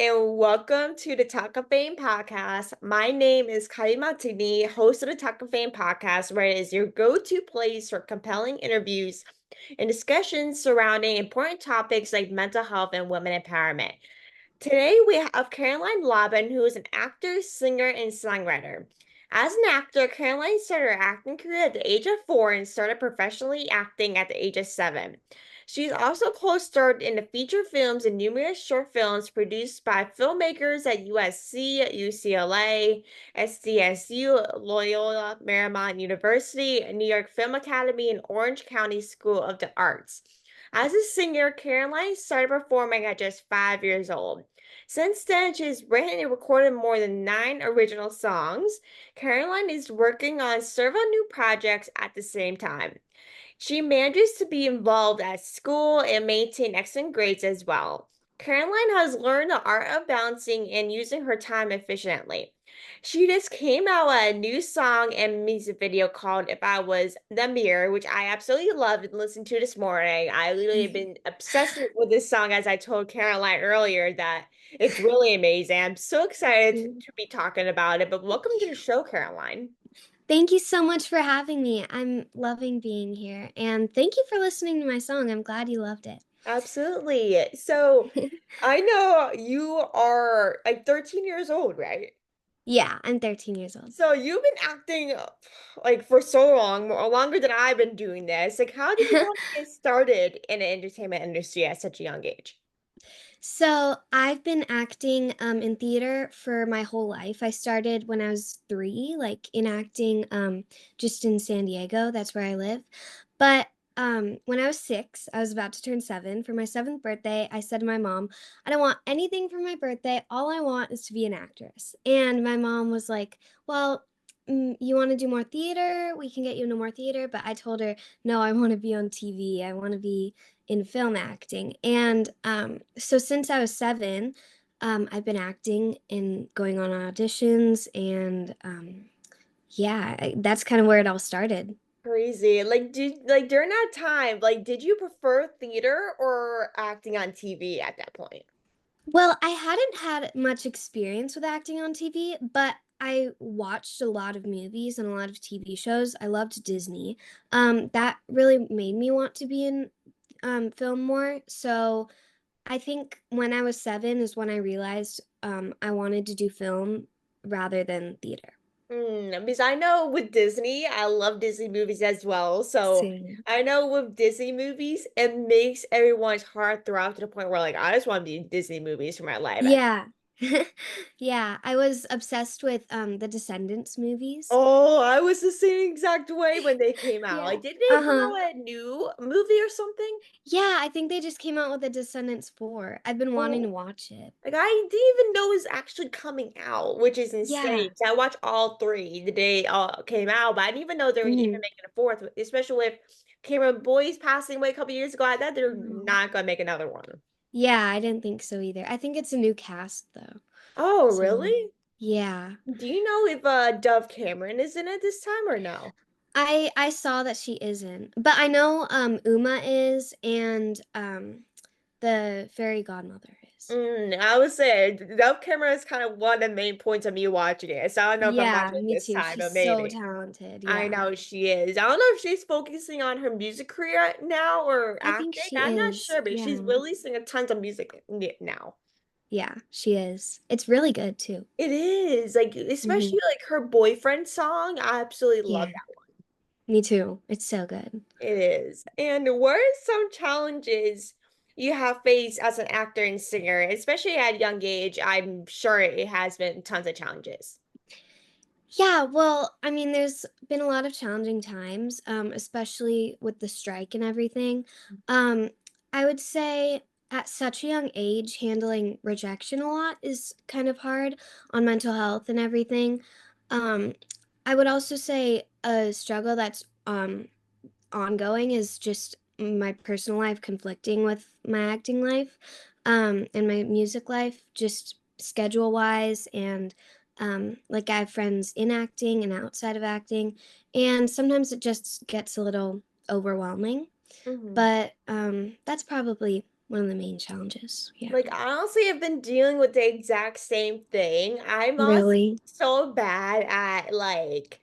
and welcome to the Talk of Fame podcast. My name is Kai Martini, host of the Talk of Fame podcast, where it is your go-to place for compelling interviews and discussions surrounding important topics like mental health and women empowerment. Today we have Caroline Lobbin, who is an actor, singer, and songwriter. As an actor, Caroline started her acting career at the age of 4 and started professionally acting at the age of 7. She's also co-starred in the feature films and numerous short films produced by filmmakers at USC, UCLA, SDSU, Loyola Marymount University, New York Film Academy, and Orange County School of the Arts. As a singer, Caroline started performing at just 5 years old. Since then, she's written and recorded more than 9 original songs. Caroline is working on several new projects at the same time. She manages to be involved at school and maintain excellent grades as well. Caroline has learned the art of balancing and using her time efficiently. She just came out with a new song and music video called If I Was the Mirror, which I absolutely loved and listened to this morning. I literally have been obsessed with this song, as I told Caroline earlier, that it's really amazing. I'm so excited to be talking about it, but welcome to the show, Caroline. Thank you so much for having me. I'm loving being here. And thank you for listening to my song. I'm glad you loved it. Absolutely. So I know you are like 13 years old, right? Yeah, I'm 13 years old. So you've been acting like for so long, longer than I've been doing this. Like, how did you want to get started in the entertainment industry at such a young age? So I've been acting in theater for my whole life. I started when I was 3, like in acting just in San Diego. That's where I live. But when I was 6, I was about to turn 7. For my 7th birthday, I said to my mom, I don't want anything for my birthday. All I want is to be an actress. And my mom was like, well, you want to do more theater? We can get you into more theater. But I told her, no, I want to be on TV. I want to be in film acting. And so since I was 7, I've been acting and going on auditions. And that's kind of where it all started. Crazy. Like during that time, like did you prefer theater or acting on TV at that point? Well, I hadn't had much experience with acting on TV, but I watched a lot of movies and a lot of TV shows. I loved Disney. That really made me want to be in film more. So I think when I was 7 is when I realized I wanted to do film rather than theater. Because I know with Disney, I love Disney movies as well. So Same. I know with Disney movies, it makes everyone's heart throb out to the point where like I just want to be in Disney movies for my life. Yeah. Yeah, I was obsessed with the Descendants movies. Oh, I was the same exact way when they came out. Yeah. Like, did they come Uh-huh. out with a new movie or something? Yeah, I think they just came out with the Descendants 4. I've been wanting to Oh, watch it. like I didn't even know it was actually coming out, which is insane. Yeah. 'Cause I watched all three the day all came out, but I didn't even know they were even Mhm. making a fourth, especially with Cameron Boyce passing away a couple years ago. I thought they were No. not gonna make another one. Yeah, I didn't think so either. I think it's a new cast though. Oh, So, really? yeah. Do you know if Dove Cameron is in it this time or no? I saw that she isn't, but I know Uma is and the fairy godmother is. I would say Dove Cameron is kind of one of the main points of me watching it. So I don't know if I'm Yeah, watching it me this too. time, but She's so maybe. talented. I Yeah. know she is. I don't know if she's focusing on her music career now or I think acting. she I'm not is. sure, but she's Yeah. releasing a tons of music now. Yeah, she is. It's really good too. It is like, Mhm. especially like her boyfriend song. I absolutely love Yeah, that. me too. It's so good. It is. And what are some challenges you have faced as an actor and singer, especially at a young age? I'm sure it has been tons of challenges. Yeah, well, I mean, there's been a lot of challenging times, especially with the strike and everything. Um, I would say at such a young age, handling rejection a lot is kind of hard on mental health and everything. Um, I would also say a struggle that's ongoing is just my personal life conflicting with my acting life, and my music life, just schedule wise. And like I have friends in acting and outside of acting, and sometimes it just gets a little overwhelming. Mhm. But that's probably one of the main challenges. Yeah. Like, honestly, I've been dealing with the exact same thing. I'm also Really? so bad at like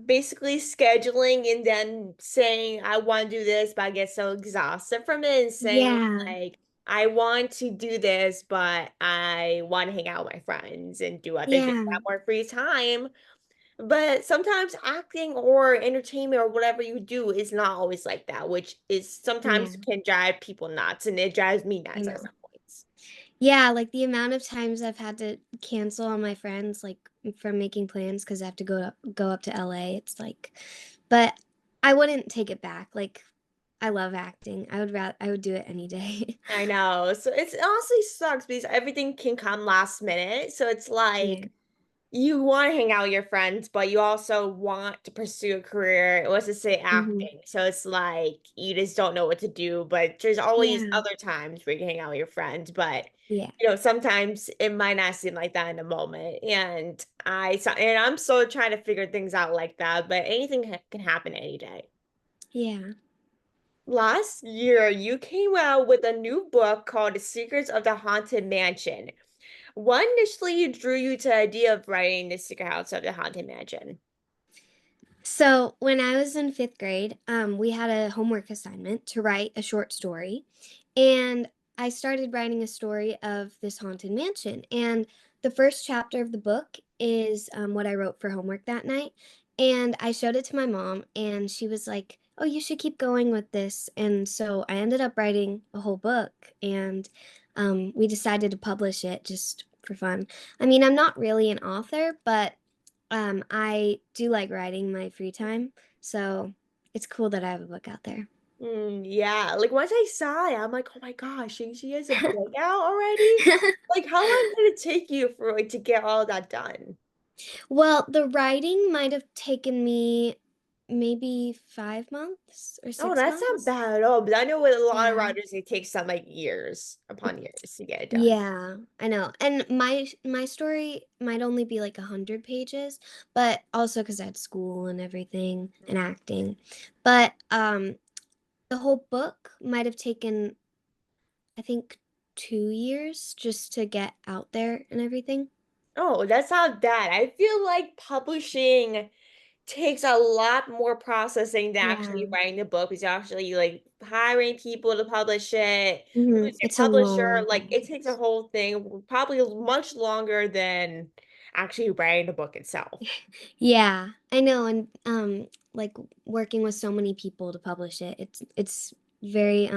basically scheduling and then saying I want to do this, but I get so exhausted from it and saying Yeah. like I want to do this, but I want to hang out with my friends and do other things, Yeah. have more free time. But sometimes acting or entertainment or whatever you do is not always like that, which is Yeah. sometimes can drive people nuts, and it drives me I nuts at know. some points. Yeah, like the amount of times I've had to cancel on my friends, like from making plans because I have to go up to LA. It's like, but I wouldn't take it back. Like, I love acting. I would do it any day. I know. So it honestly sucks because everything can come last minute. So it's Yeah. like you want to hang out with your friends, but you also want to pursue a career, let's just say Hmm. acting. So it's like you just don't know what to do, but there's always Yeah. other times where you can hang out with your friends. But Yeah. sometimes it might not seem like that in the moment. And I'm still trying to figure things out like that, but anything can happen any day. Yeah. Last year, you came out with a new book called The Secrets of the Haunted Mansion. What initially drew you to the idea of writing The Secret House of the Haunted Mansion? So when I was in fifth grade, we had a homework assignment to write a short story, and I started writing a story of this haunted mansion. And the first chapter of the book is what I wrote for homework that night. And I showed it to my mom, and she was like, "Oh, you should keep going with this." And so I ended up writing a whole book, and we decided to publish it just for fun. I mean, I'm not really an author, but I do like writing my free time, so it's cool that I have a book out there. Yeah, like once I saw it, I'm like, oh my gosh, she has a book out already? Like, how long did it take you for like to get all that done? Well, the writing might have taken me maybe 5 months or Oh, 6 that's not months. bad at all. But I know with a lot of Yeah. writers, it takes some like years upon years to get it done. Yeah, I know. And my story might only be like 100 pages, but also because I had school and everything and acting. But the whole book might have taken, I think, 2 years just to get out there and everything. Oh, that's not bad. I feel like publishing takes a lot more processing than actually Yeah. writing the book because you're actually like hiring people to publish it, who's Mhm. your It's a publisher. long Like it takes a process. whole thing, probably much longer than actually writing the book itself. Yeah, I know, and, like, working with so many people to publish it, it's very,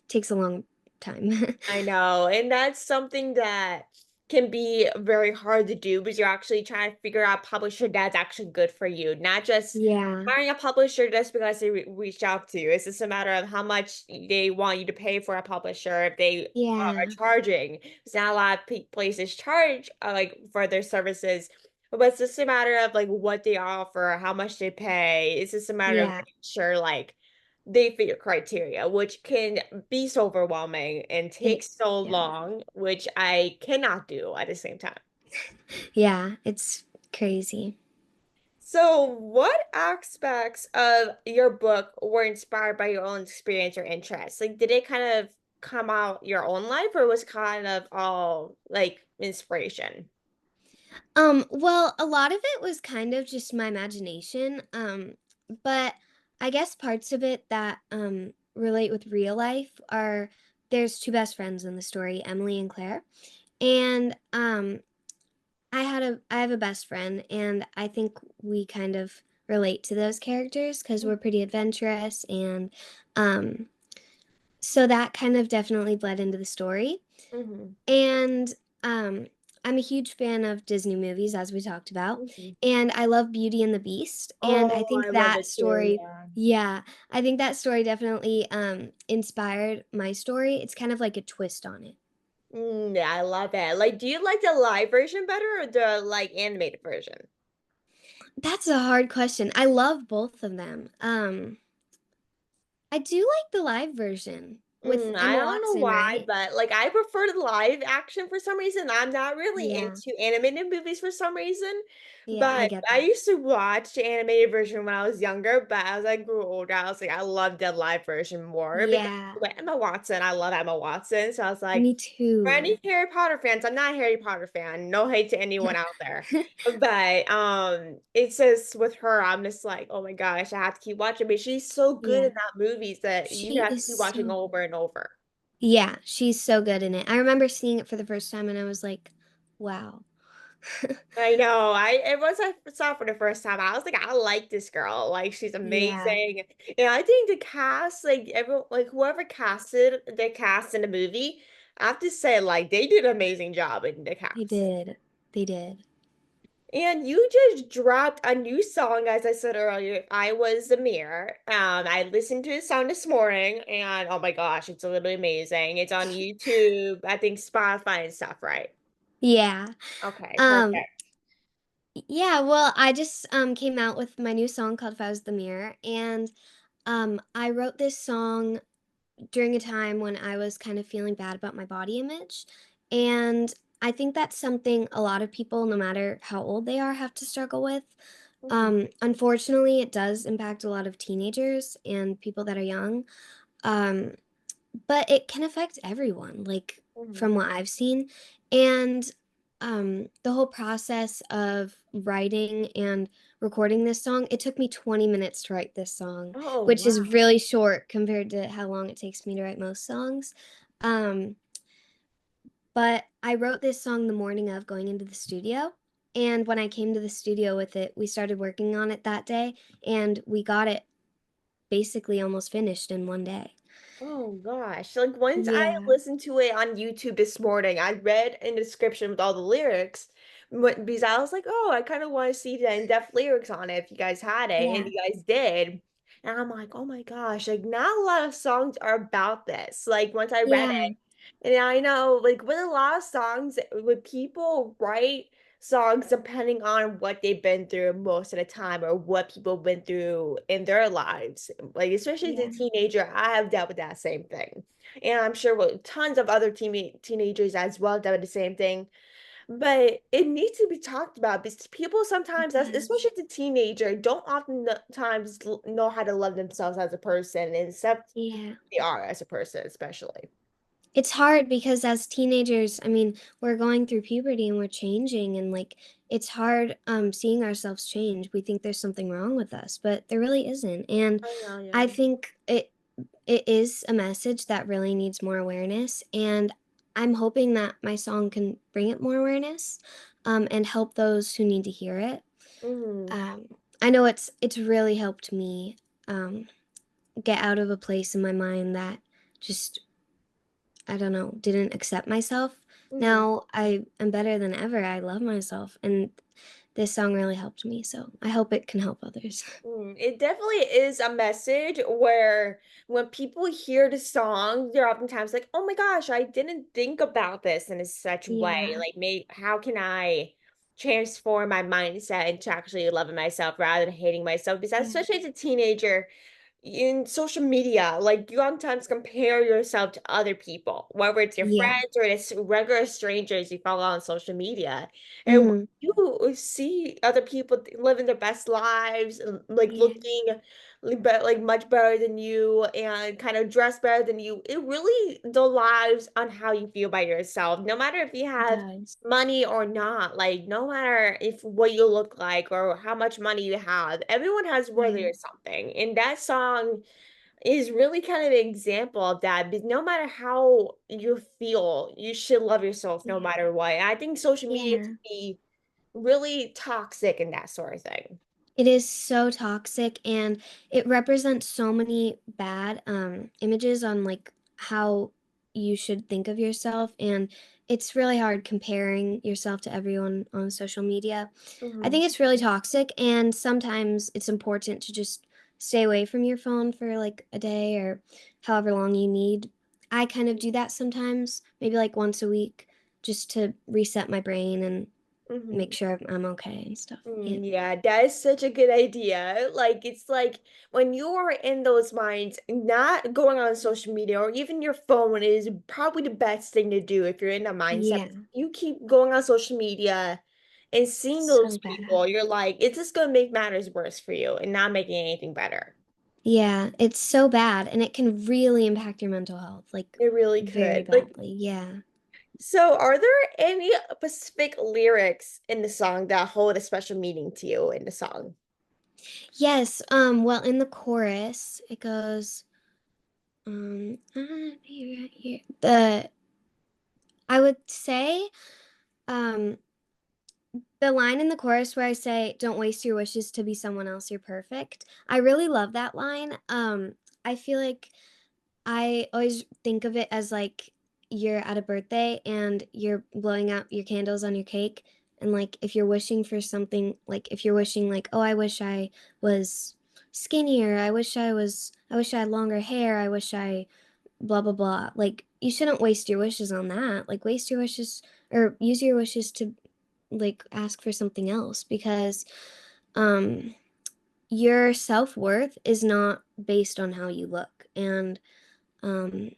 takes a long time. I know, and that's something that can be very hard to do because you're actually trying to figure out a publisher that's actually good for you, not just Yeah, hiring a publisher just because they reached out to you. It's just a matter of how much they want you to pay for a publisher if they are yeah, charging. Because not a lot of places charge like for their services, but it's just a matter of like what they offer, how much they pay. It's just a matter of yeah, making sure like they fit your criteria, which can be so overwhelming and it take so yeah, long, which I cannot do at the same time. yeah, it's crazy. So, what aspects of your book were inspired by your own experience or interests? Like, did it kind of come out your own life, or was kind of all like inspiration? Well, a lot of it was kind of just my imagination, but I guess parts of it that, relate with real life are there's 2 best friends in the story, Emily and Claire, and, I have a best friend, and I think we kind of relate to those characters because 'cause we're pretty adventurous, and, um, so that kind of definitely bled into the story, Mm-hmm. and, um, I'm a huge fan of Disney movies, as we talked about, Hmm. and I love Beauty and the Beast, and I Oh, think I love that it too. story Yeah. yeah, I think that story definitely, inspired my story. It's kind of like a twist on it. Yeah, I love it. Like, do you like the live version better or the like animated version? That's a hard question. I love both of them. I do like the live version with I Emma don't know Watson, why, right? but like I prefer the live action for some reason. I'm not really Yeah. into animated movies for some reason. Yeah, I But get I that. used to watch the animated version when I was younger, but as I grew older, I was like, I love the live version more because Yeah, with Emma Watson, I love Emma Watson. So I was like, me for any too. Harry Potter fans, I'm not a Harry Potter fan. No hate to anyone out there. But it's just with her, I'm just like, oh my gosh, I have to keep watching. But she's so good in Yeah, that movies that you she have to is keep watching so over good. and over. Yeah, she's so good in it. I remember seeing it for the first time and I was like, wow. I know. Once I saw it for the first time, I was like, I like this girl. Like she's Yeah, amazing. And I think the cast, like everyone, like whoever casted the cast in the movie, I have to say, like they did an amazing job in the they cast. did. They did. And you just dropped a new song, as I said earlier. I was the mirror. I listened to the song this morning, and oh my gosh, it's literally amazing. It's on YouTube, I think Spotify and stuff, right? Yeah. Okay, Um, perfect. yeah, well, I just came out with my new song called If I Was the Mirror, and I wrote this song during a time when I was kind of feeling bad about my body image. And I think that's something a lot of people, no matter how old they are, have to struggle with. Mhm, Unfortunately, it does impact a lot of teenagers and people that are young. Um, but it can affect everyone, like mhm. from what I've seen. And the whole process of writing and recording this song, it took me 20 minutes to write this song, Oh, which wow. is really short compared to how long it takes me to write most songs. Um, but I wrote this song the morning of going into the studio. And when I came to the studio with it, we started working on it that day, and we got it basically almost finished in one day. Oh gosh. Like once I Yeah, listened to it on YouTube this morning, I read in the description with all the lyrics because I was like, oh, I kind of want to see the in-depth lyrics on it if you guys had it, and yeah, you guys did. And I'm like, oh my gosh, like not a lot of songs are about this. Like once I read yeah, it, and I know like with a lot of songs, would people write songs depending on what they've been through most of the time or what people been through in their lives. Like especially as a yeah, teenager, I have dealt with that same thing. And I'm sure with tons of other teenagers as well dealt with the same thing. But it needs to be talked about because people it sometimes, does. especially the teenager, don't often times know how to love themselves as a person and accept Yeah. who they are as a person, especially. It's hard because as teenagers, I mean, we're going through puberty and we're changing and like it's hard seeing ourselves change. We think there's something wrong with us, but there really isn't. And I know, I yeah. think it is a message that really needs more awareness, and I'm hoping that my song can bring it more awareness and help those who need to hear it. Hmm. Um, I know it's really helped me um, get out of a place in my mind that just I don't know, didn't accept myself. Hmm. Now I am better than ever. I love myself, and this song really helped me. So I hope it can help others. It definitely is a message where when people hear the song, they're oftentimes like, "Oh my gosh, I didn't think about this in a such way. Yeah, Like, how can I transform my mindset into actually loving myself rather than hating myself?" Because yeah, especially as a teenager, in social media, like you sometimes compare yourself to other people, whether it's your yeah. friends or it's regular strangers you follow on social media. And when Mhm. you see other people living their best lives, like Yeah, looking like much better than you and kind of dressed better than you, it really the lives on how you feel by yourself, no matter if you it have does. money or not, like no matter if what you look like or how much money you have, everyone has worth Yeah, or something. And that song is really kind of an example of that. Because no matter how you feel, you should love yourself no yeah, matter what. And I think social media yeah. can be really toxic in that sort of thing. It is so toxic and it represents so many bad images on like how you should think of yourself, and it's really hard comparing yourself to everyone on social media. I Hmm. think it's really toxic, and sometimes it's important to just stay away from your phone for like a day or however long you need. I kind of do that sometimes, maybe like once a week, just to reset my brain and make Hmm. sure I'm okay and stuff. Yeah. Yeah, that is such a good idea. Like, it's like when you are in those minds, not going on social media or even your phone is probably the best thing to do if you're in a mindset. Yeah. You keep going on social media And seeing those So bad. people, you're like, it's just gonna make matters worse for you and not making anything better. Yeah, it's so bad and it can really impact your mental health, like It really very could. Like, badly. Yeah. so are there any specific lyrics in the song that hold a special meaning to you in the song? Yes, well in the chorus it goes I'll be right here. I would say um the line in the chorus where I say, "Don't waste your wishes to be someone else, you're perfect." I really love that line. I feel like I always think of it as like you're at a birthday and you're blowing out your candles on your cake. And like if you're wishing for something, like if you're wishing like, oh, I wish I was skinnier, I wish I had longer hair, I wish I blah blah blah. Like you shouldn't waste your wishes on that. Like waste your wishes or use your wishes to like ask for something else because um your self-worth is not based on how you look. And um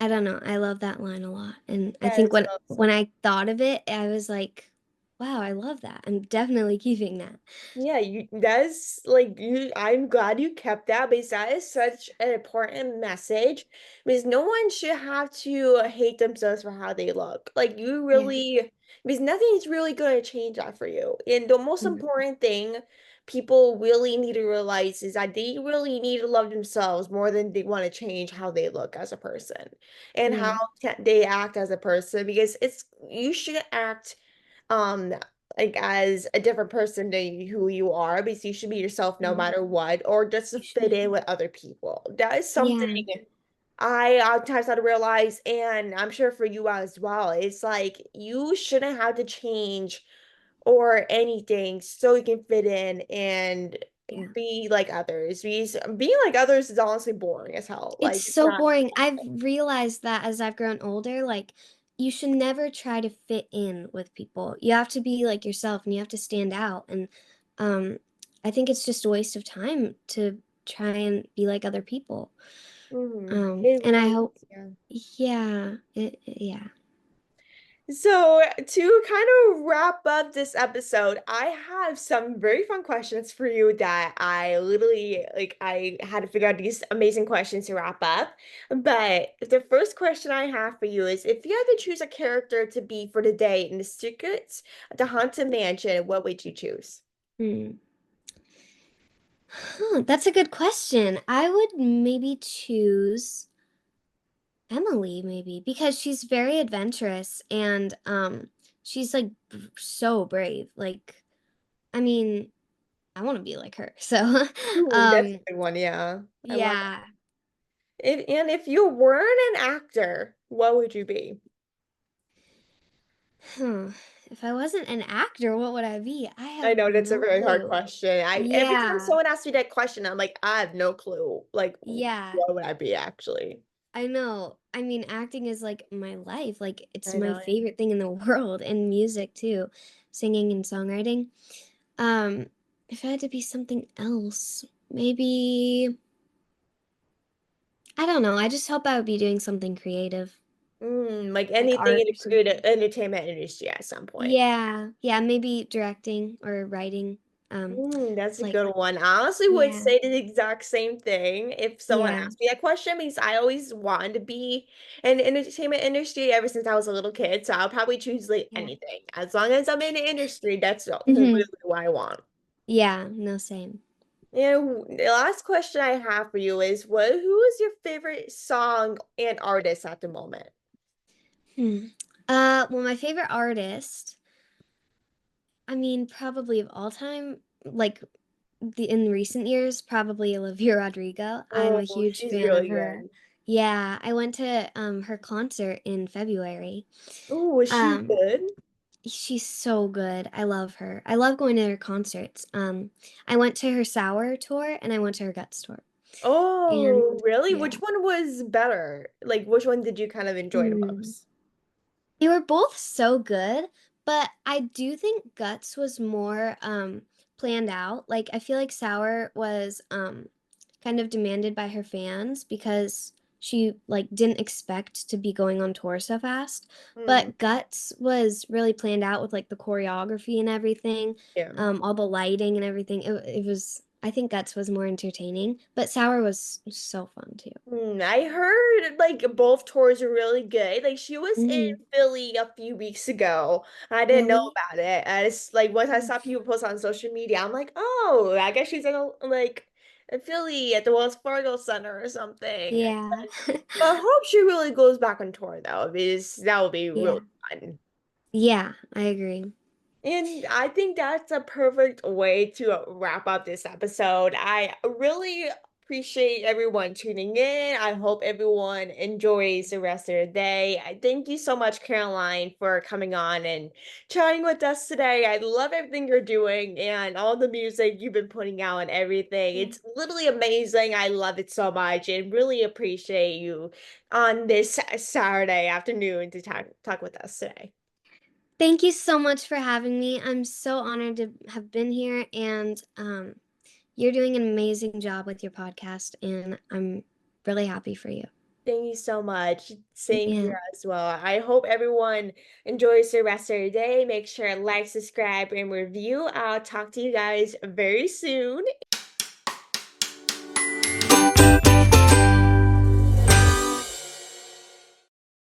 I don't know. I love that line a lot. And I think Yes, when I thought of it, I was like, wow, I love that. I'm definitely keeping that. yeah, you that's like you I'm glad you kept that because that is such an important message because no one should have to hate themselves for how they look. Like you Yeah. really because nothing is really going to change that for you. And the most Mhm. important thing people really need to realize is that they really need to love themselves more than they want to change how they look as a person and how Yeah. they act as a person because it's you should act um like as a different person than who you are because you should be yourself no Mhm. matter what or just to You fit in should. with other people. That is something Yeah. I oftentimes had to realize, and I'm sure for you as well. It's like you shouldn't have to change or anything so you can fit in and Yeah. be like others because being like others is honestly boring as hell, It's like it's so not. boring. I've realized that as I've grown older, like you should never try to fit in with people. You have to be like yourself and you have to stand out. And um I think it's just a waste of time to try and be like other people. It And I really hope is, yeah. yeah, yeah. So, to kind of wrap up this episode, I have some very fun questions for you that I literally like I had to figure out these amazing questions to wrap up. But the first question I have for you is if you had to choose a character to be for the day in the Secrets of the Haunted Mansion, what would you choose? Hmm. Huh, that's a good question. I would maybe choose Emily, maybe, because she's very adventurous and she's like so brave. Like, I mean, I want to be like her. So, That's um, a good one, yeah. I love yeah. it. And if you weren't an actor, what would you be? Hmm. If I wasn't an actor, what would I be? I I have know that's a no very hard clue. question. I every time Yeah. someone asks me that question, I'm like, I have no clue. Like, Yeah. what would I be actually? I know. I mean, acting is like my life. Like, it's I my know. favorite thing in the world, and music too, singing and songwriting. Um, if I had to be something else, maybe I don't know. I just hope I would be doing something creative, Like like anything in art the or something. entertainment industry at some point. Yeah, yeah, maybe directing or writing. That's a Like good one. I honestly would yeah, say the exact same thing if someone yeah, asked me that question because I always wanted to be in the entertainment industry ever since I was a little kid. So I'll probably choose like yeah. anything. As long as I'm in the industry, that's literally Hmm. what I want. Yeah, no, same. And the last question I have for you is who is your favorite song and artist at the moment? Hmm. Well, my favorite artist, I mean, probably of all time, like the in recent years, probably Olivia Rodrigo. I'm Oh, a huge she's fan of really her. good. Yeah, I went to her concert in February. Oh, was she Um, good? she's so good. I love her. I love going to her concerts. I went to her Sour tour and I went to her Guts tour. Oh, And really? Which yeah. one was better? Like, which one did you kind of enjoy the Hmm. most? They were both so good, but I do think Guts was more planned out. Like I feel like Sour was kind of demanded by her fans because she like didn't expect to be going on tour so fast. Mm, But Guts was really planned out with like the choreography and everything, yeah. all the lighting and everything. It was, I think Guts was more entertaining, but Sour was so fun too. I heard like both tours are really good. Like she was in Hmm. Philly a few weeks ago. I didn't know Really? about it. And it's like once I Mm. saw people post on social media, I'm like, oh, I guess she's in in Philly at the Wells Fargo Center or something. Yeah. But I hope she really goes back on tour though, because that would be really Yeah. fun. Yeah, I agree. And I think that's a perfect way to wrap up this episode. I really appreciate everyone tuning in. I hope everyone enjoys the rest of their day. I thank you so much, Caroline, for coming on and chatting with us today. I love everything you're doing and all the music you've been putting out and everything. Yeah. It's literally amazing. I love it so much and really appreciate you on this Saturday afternoon to talk with us today. Thank you so much for having me. I'm so honored to have been here, and you're doing an amazing job with your podcast, and I'm really happy for you. Thank you so much. Same Yeah. here as well. I hope everyone enjoys the rest of your day. Make sure to like, subscribe, and review. I'll talk to you guys very soon.